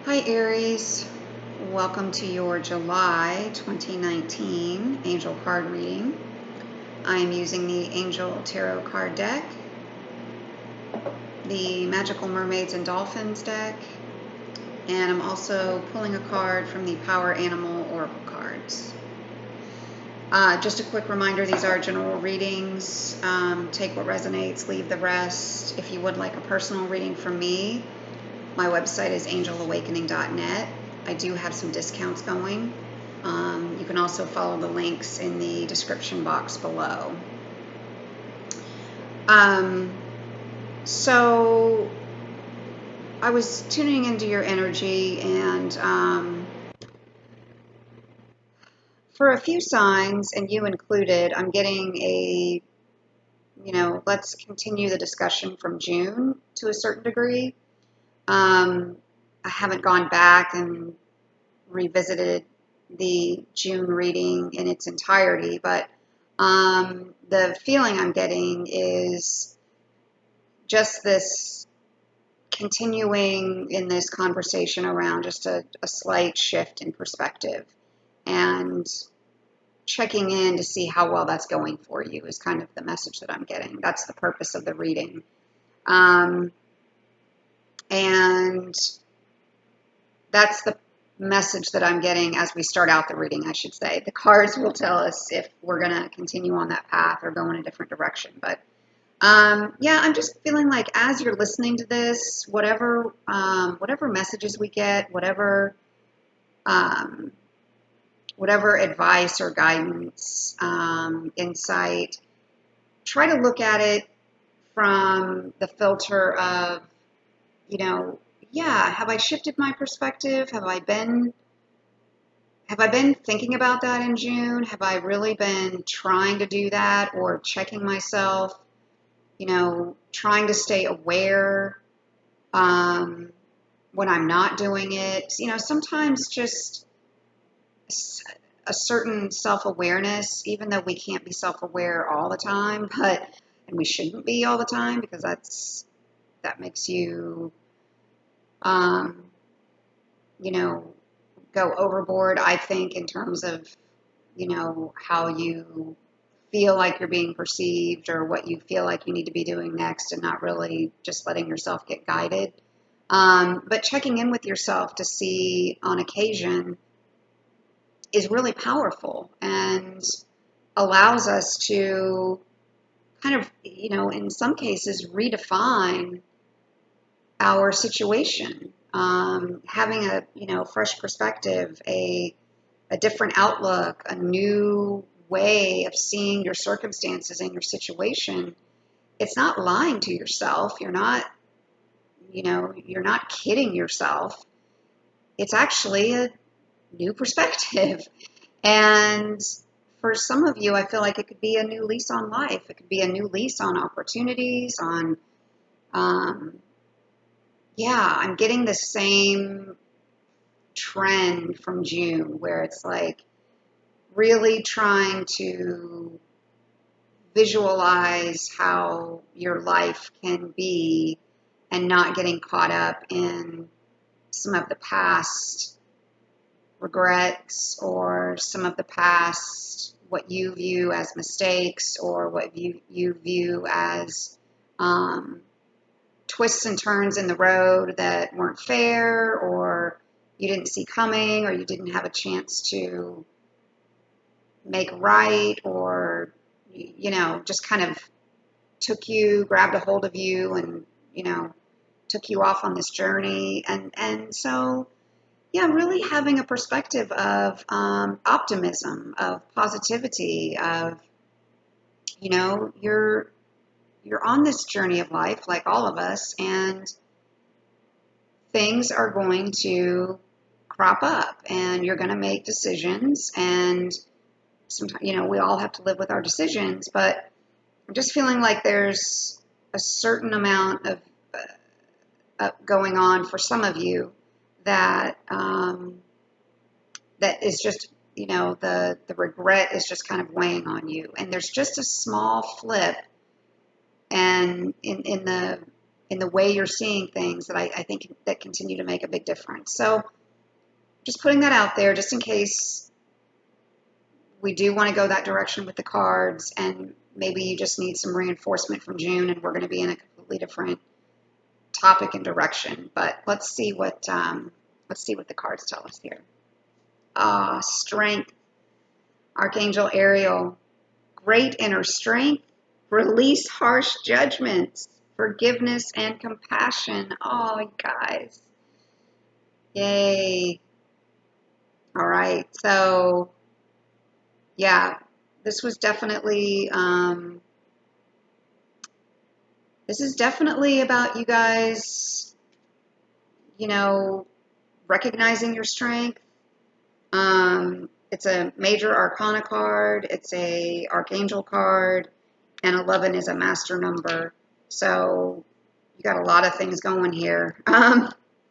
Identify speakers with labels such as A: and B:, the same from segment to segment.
A: Hi Aries, welcome to your July 2019 Angel card reading. I am using the Angel Tarot card deck, the Magical Mermaids and Dolphins deck, and I'm also pulling a card from the Power Animal Oracle cards. Just a quick reminder, these are general readings. Take what resonates, leave the rest. If you would like a personal reading from me, my website is angelawakening.net. I do have some discounts going. You can also follow the links in the description box below. So I was tuning into your energy, and for a few signs, and you included, I'm getting a, let's continue the discussion from June to a certain degree. I haven't gone back and revisited the June reading in its entirety, but the feeling I'm getting is just this continuing in this conversation around just a slight shift in perspective and checking in to see how well that's going for you is kind of the message that I'm getting. That's the purpose of the reading. And that's the message that I'm getting as we start out the reading, I should say. The cards will tell us if we're going to continue on that path or go in a different direction. But yeah, I'm just feeling like as you're listening to this, whatever messages we get, whatever advice or guidance, insight, try to look at it from the filter of, have I shifted my perspective? Have I been thinking about that in June? Have I really been trying to do that or checking myself? Trying to stay aware when I'm not doing it. Sometimes just a certain self-awareness, even though we can't be self-aware all the time, and we shouldn't be all the time because that makes you, go overboard, I think, in terms of, how you feel like you're being perceived or what you feel like you need to be doing next and not really just letting yourself get guided. But checking in with yourself to see on occasion is really powerful and allows us to kind of, in some cases, redefine our situation. Having a, fresh perspective, a different outlook, a new way of seeing your circumstances and your situation. It's not lying to yourself. You're not kidding yourself. It's actually a new perspective. And for some of you, I feel like it could be a new lease on life. It could be a new lease on opportunities, on, I'm getting the same trend from June where it's like really trying to visualize how your life can be and not getting caught up in some of the past regrets or some of the past, what you view as mistakes or what you view as twists and turns in the road that weren't fair or you didn't see coming or you didn't have a chance to make right or, just kind of grabbed a hold of you and, took you off on this journey. And so, really having a perspective of optimism, of positivity, of, you're on this journey of life like all of us, and things are going to crop up and you're going to make decisions, and sometimes, we all have to live with our decisions, but I'm just feeling like there's a certain amount of going on for some of you that that is just, the regret is just kind of weighing on you. And there's just a small flip and in the in the way you're seeing things that I think that continue to make a big difference. So just putting that out there just in case we do want to go that direction with the cards, and maybe you just need some reinforcement from June and we're going to be in a completely different topic and direction. But let's see what the cards tell us here. Strength. Archangel Ariel. Great inner strength. Release harsh judgments. Forgiveness and compassion. Oh, guys. Yay. All right. So, yeah, this was definitely, this is definitely about you guys, recognizing your strength. It's a major arcana card. It's a archangel card, and 11 is a master number. So you got a lot of things going here.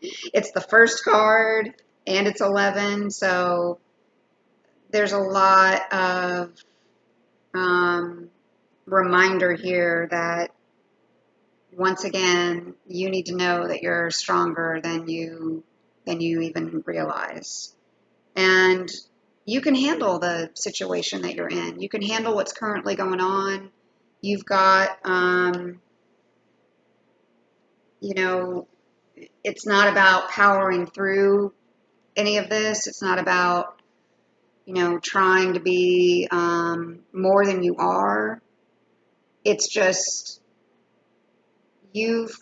A: It's the first card, and it's 11. So there's a lot of reminder here that once again you need to know that you're stronger than you even realize. And you can handle the situation that you're in. You can handle what's currently going on. You've got, it's not about powering through any of this. It's not about, trying to be more than you are. It's just you've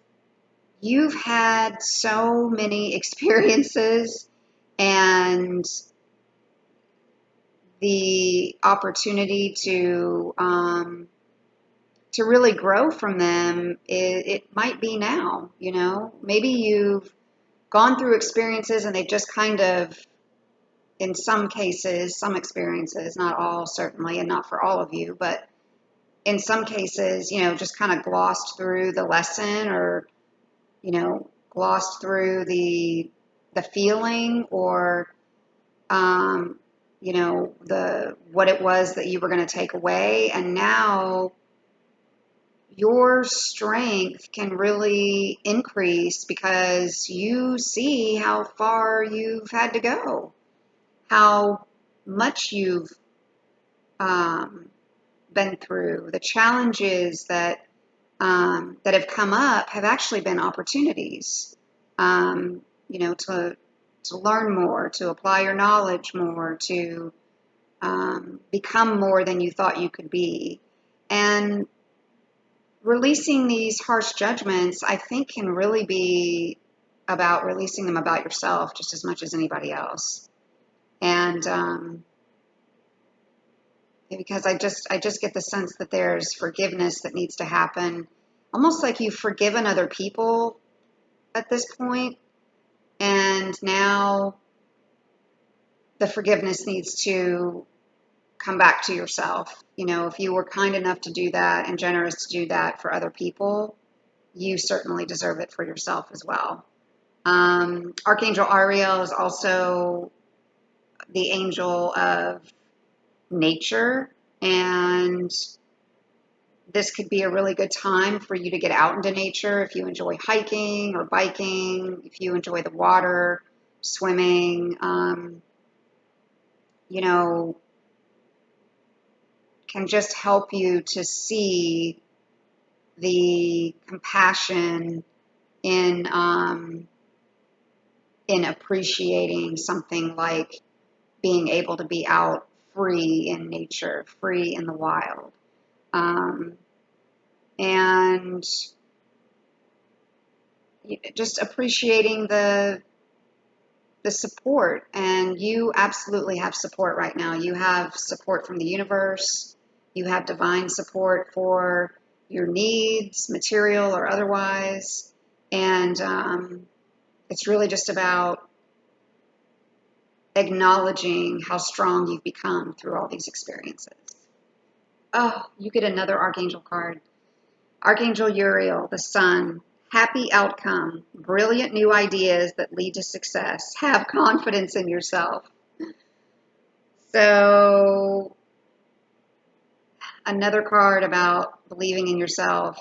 A: had so many experiences, and the opportunity to really grow from them, it might be now. Maybe you've gone through experiences and they've just kind of, in some cases, some experiences, not all certainly, and not for all of you, but in some cases, just kind of glossed through the lesson, or glossed through the feeling, or what it was that you were going to take away. And now your strength can really increase because you see how far you've had to go, how much you've been through. The challenges that have come up have actually been opportunities, to learn more, to apply your knowledge more, to become more than you thought you could be. And releasing these harsh judgments, I think, can really be about releasing them about yourself just as much as anybody else. And because I just get the sense that there's forgiveness that needs to happen, almost like you've forgiven other people at this point, and now the forgiveness needs to come back to yourself. If you were kind enough to do that and generous to do that for other people, you certainly deserve it for yourself as well. Archangel Ariel is also the angel of nature, and this could be a really good time for you to get out into nature if you enjoy hiking or biking, if you enjoy the water, swimming, can just help you to see the compassion in appreciating something like being able to be out free in nature, free in the wild. And just appreciating the support. And you absolutely have support right now. You have support from the universe. You have divine support for your needs, material or otherwise. And it's really just about acknowledging how strong you've become through all these experiences. Oh, you get another Archangel card. Archangel Uriel, the Sun. Happy outcome. Brilliant new ideas that lead to success. Have confidence in yourself. So, another card about believing in yourself,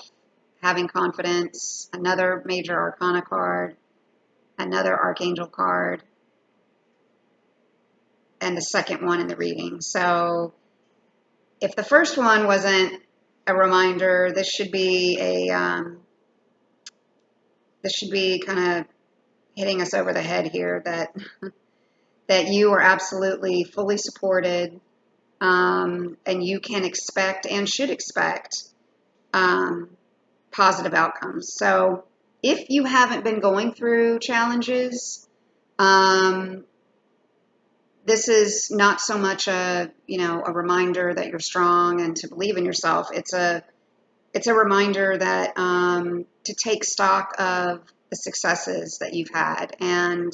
A: having confidence, another major arcana card, another archangel card, and the second one in the reading. So if the first one wasn't a reminder, this should be kind of hitting us over the head here that you are absolutely fully supported, and you can expect and should expect positive outcomes. So if you haven't been going through challenges, this is not so much a reminder that you're strong and to believe in yourself. It's a reminder that to take stock of the successes that you've had, and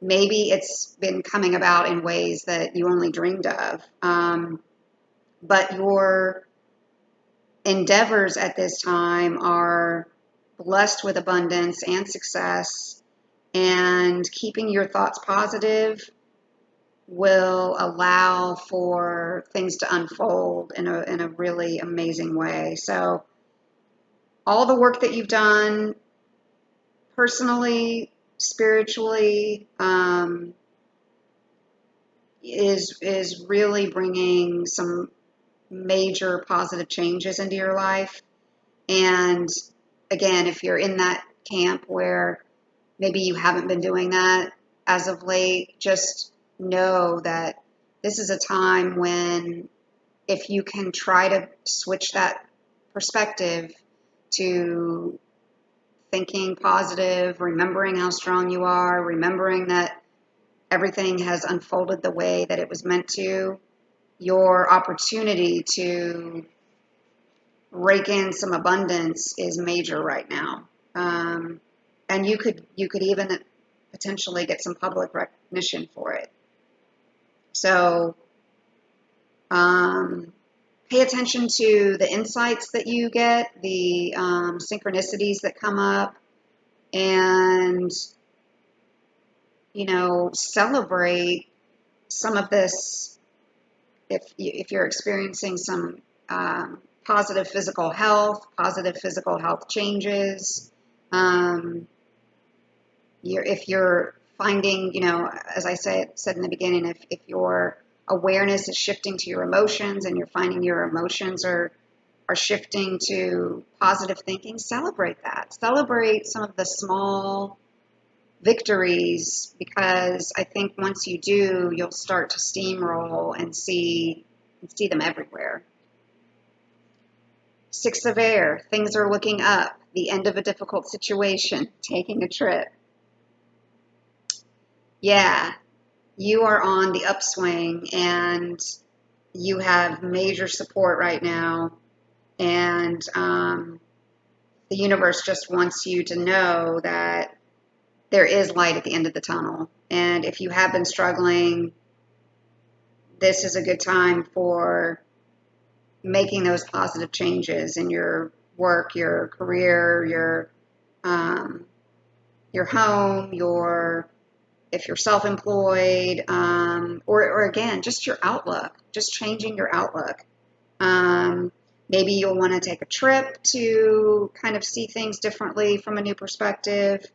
A: maybe it's been coming about in ways that you only dreamed of. But your endeavors at this time are blessed with abundance and success, and keeping your thoughts positive will allow for things to unfold in a really amazing way. So all the work that you've done personally, spiritually, is really bringing some major positive changes into your life. And again, if you're in that camp where maybe you haven't been doing that as of late, just know that this is a time when, if you can try to switch that perspective to thinking positive, remembering how strong you are, remembering that everything has unfolded the way that it was meant to, your opportunity to rake in some abundance is major right now. And you could even potentially get some public recognition for it. So pay attention to the insights that you get, the synchronicities that come up, and celebrate some of this. If you're experiencing some positive physical health changes, if you're finding, as I said in the beginning, if your awareness is shifting to your emotions and you're finding your emotions are shifting to positive thinking, celebrate that. Celebrate some of the small victories, because I think once you do, you'll start to steamroll and see them everywhere. Six of Air, things are looking up, the end of a difficult situation, taking a trip. Yeah, you are on the upswing and you have major support right now. And the universe just wants you to know that there is light at the end of the tunnel. And if you have been struggling, this is a good time for making those positive changes in your work, your career, your home, if you're self-employed, or again, just your outlook, just changing your outlook. Maybe you'll want to take a trip to kind of see things differently from a new perspective.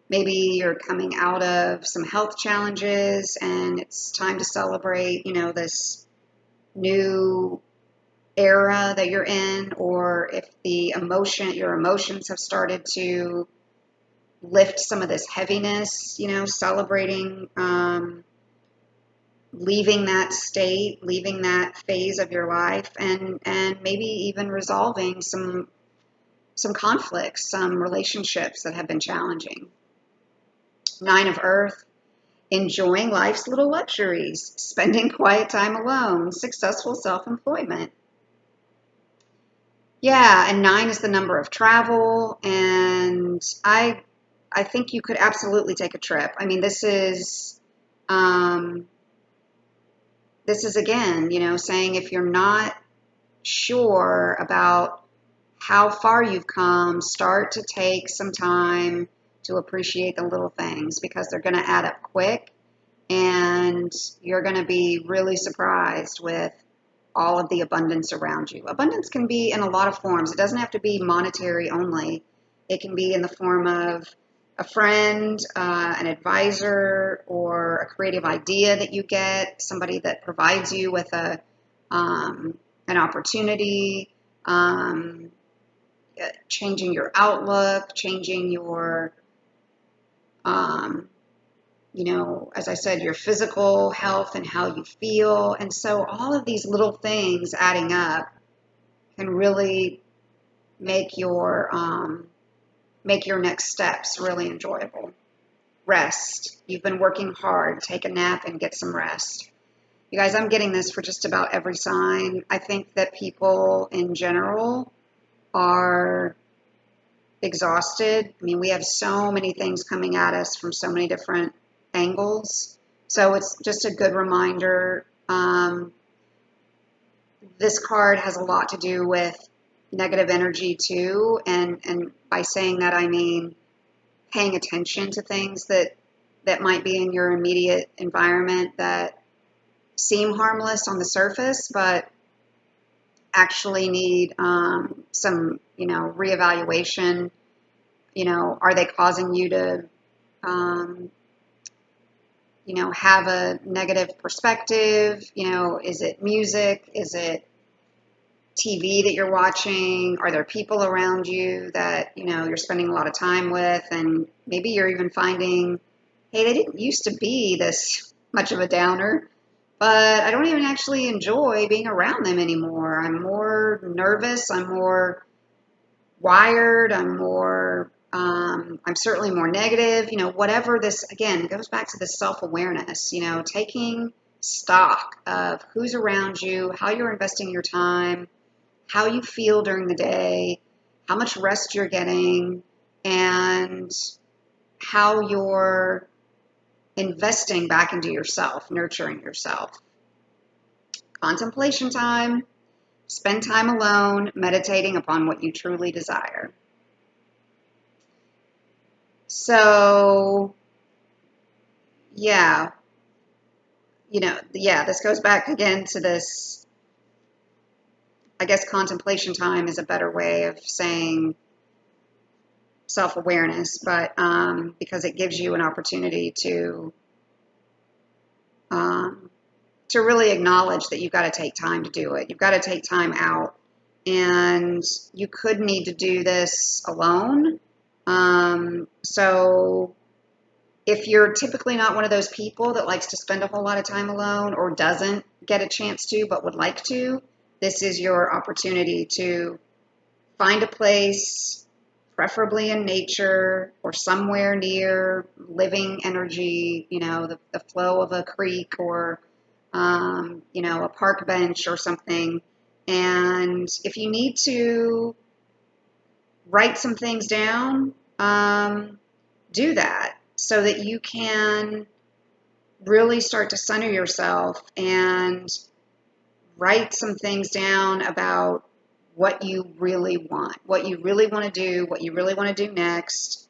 A: Maybe you're coming out of some health challenges and it's time to celebrate, this new era that you're in, or if your emotions have started to lift some of this heaviness, celebrating, leaving that state, leaving that phase of your life, and maybe even resolving some conflicts, some relationships that have been challenging. Nine of Earth, enjoying life's little luxuries, spending quiet time alone, successful self-employment. Yeah, and 9 is the number of travel, and I think you could absolutely take a trip. I mean, this is again, saying if you're not sure about how far you've come, start to take some time to appreciate the little things, because they're going to add up quick, and you're going to be really surprised with all of the abundance around you. Abundance can be in a lot of forms. It doesn't have to be monetary only. It can be in the form of a friend, an advisor, or a creative idea that you get, somebody that provides you with an opportunity, changing your outlook, changing your, um, as I said, your physical health and how you feel. And so all of these little things adding up can really make your next steps really enjoyable. Rest. You've been working hard. Take a nap and get some rest. You guys, I'm getting this for just about every sign. I think that people in general are exhausted. I mean, we have so many things coming at us from so many different angles. So it's just a good reminder. This card has a lot to do with negative energy too. And by saying that, I mean paying attention to things that might be in your immediate environment that seem harmless on the surface, but actually need some, reevaluation. Are they causing you to, have a negative perspective? Is it music? Is it TV that you're watching? Are there people around you that, you're spending a lot of time with? And maybe you're even finding, hey, they didn't used to be this much of a downer, but I don't even actually enjoy being around them anymore. I'm more nervous. I'm more wired. I'm certainly more negative. Whatever this, again, goes back to this self-awareness, taking stock of who's around you, how you're investing your time, how you feel during the day, how much rest you're getting, and how you're investing back into yourself, nurturing yourself. Contemplation time. Spend time alone, meditating upon what you truly desire. So, yeah, this goes back again to this. I guess contemplation time is a better way of saying self-awareness, but because it gives you an opportunity to really acknowledge that you've got to take time to do it. You've got to take time out, and you could need to do this alone. So if you're typically not one of those people that likes to spend a whole lot of time alone or doesn't get a chance to but would like to, this is your opportunity to find a place, preferably in nature or somewhere near living energy, the flow of a creek or, a park bench or something. And if you need to write some things down, do that so that you can really start to center yourself and write some things down about what you really want to do, what you really want to do next,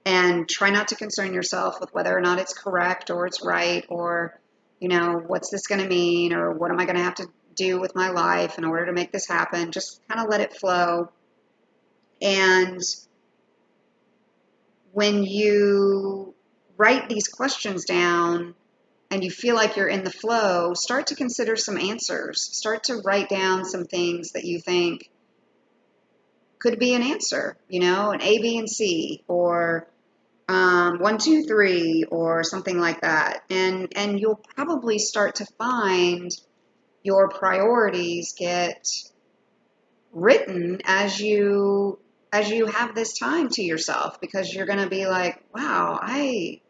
A: and try not to concern yourself with whether or not it's correct or it's right or, what's this going to mean or what am I going to have to do with my life in order to make this happen. Just kind of let it flow. And when you write these questions down and you feel like you're in the flow, start to consider some answers. Start to write down some things that you think could be an answer, an A, B, and C, or 1, 2, 3, or something like that. And you'll probably start to find your priorities get written as you have this time to yourself, because you're going to be like, wow, I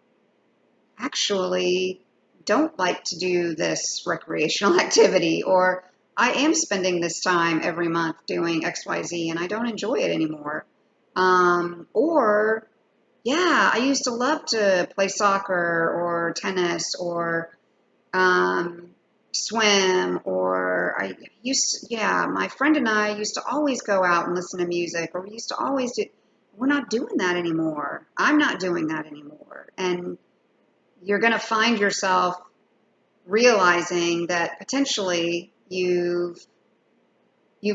A: actually don't like to do this recreational activity, or I am spending this time every month doing XYZ and I don't enjoy it anymore. Or, yeah, I used to love to play soccer or tennis or swim, or my friend and I used to always go out and listen to music, or we used to always do. We're not doing that anymore. I'm not doing that anymore. And you're going to find yourself realizing that potentially, you've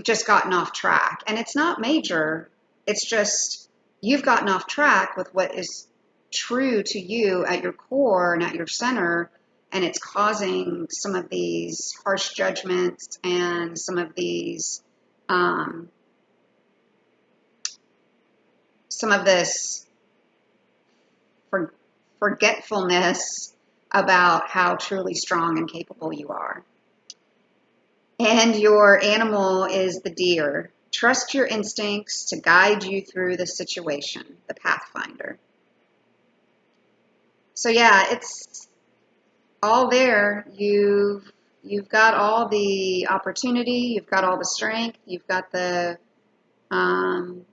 A: just gotten off track. And it's not major. It's just you've gotten off track with what is true to you at your core and at your center, and it's causing some of these harsh judgments and um, some of this forgetfulness about how truly strong and capable you are. And your animal is the deer. Trust your instincts to guide you through the situation, the pathfinder. So yeah, it's all there. You've got all the opportunity, you've got all the strength, um,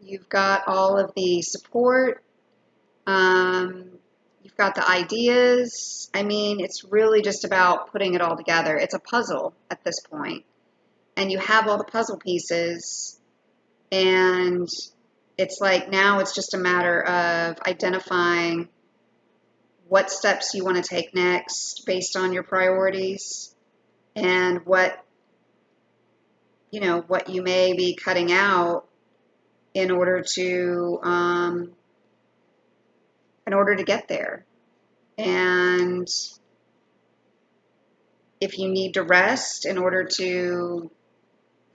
A: you've got all of the support, you've got the ideas. I mean, it's really just about putting it all together. It's a puzzle at this point, and you have all the puzzle pieces, and it's like now it's just a matter of identifying what steps you want to take next based on your priorities, and what you may be cutting out in order to get there. And if you need to rest in order to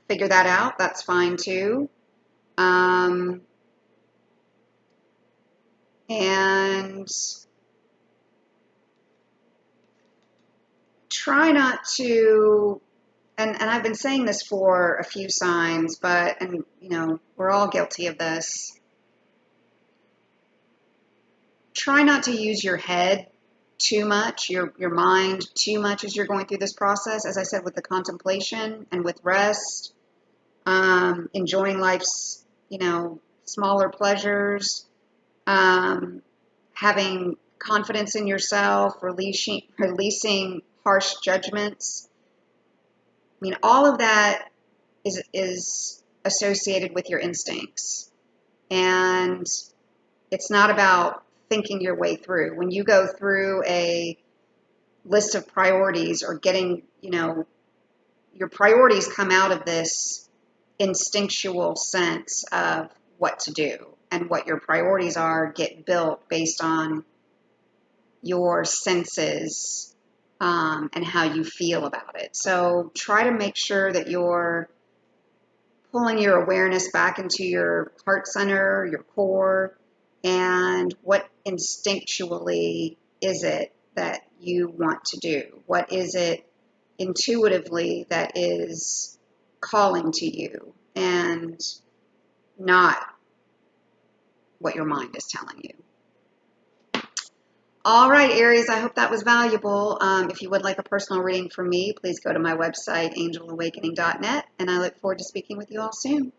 A: figure that out, that's fine too. And try not to, and I've been saying this for a few signs, but, and we're all guilty of this. Try not to use your head too much, your mind too much as you're going through this process. As I said, with the contemplation and with rest, enjoying life's, smaller pleasures, having confidence in yourself, releasing harsh judgments. I mean, all of that is associated with your instincts. And it's not about thinking your way through. When you go through a list of priorities or getting, your priorities come out of this instinctual sense of what to do, and what your priorities are get built based on your senses, and how you feel about it. So try to make sure that you're pulling your awareness back into your heart center, your core, and what instinctually is it that you want to do? What is it intuitively that is calling to you, and not what your mind is telling you? All right, Aries, I hope that was valuable. If you would like a personal reading from me, please go to my website, angelawakening.net, and I look forward to speaking with you all soon.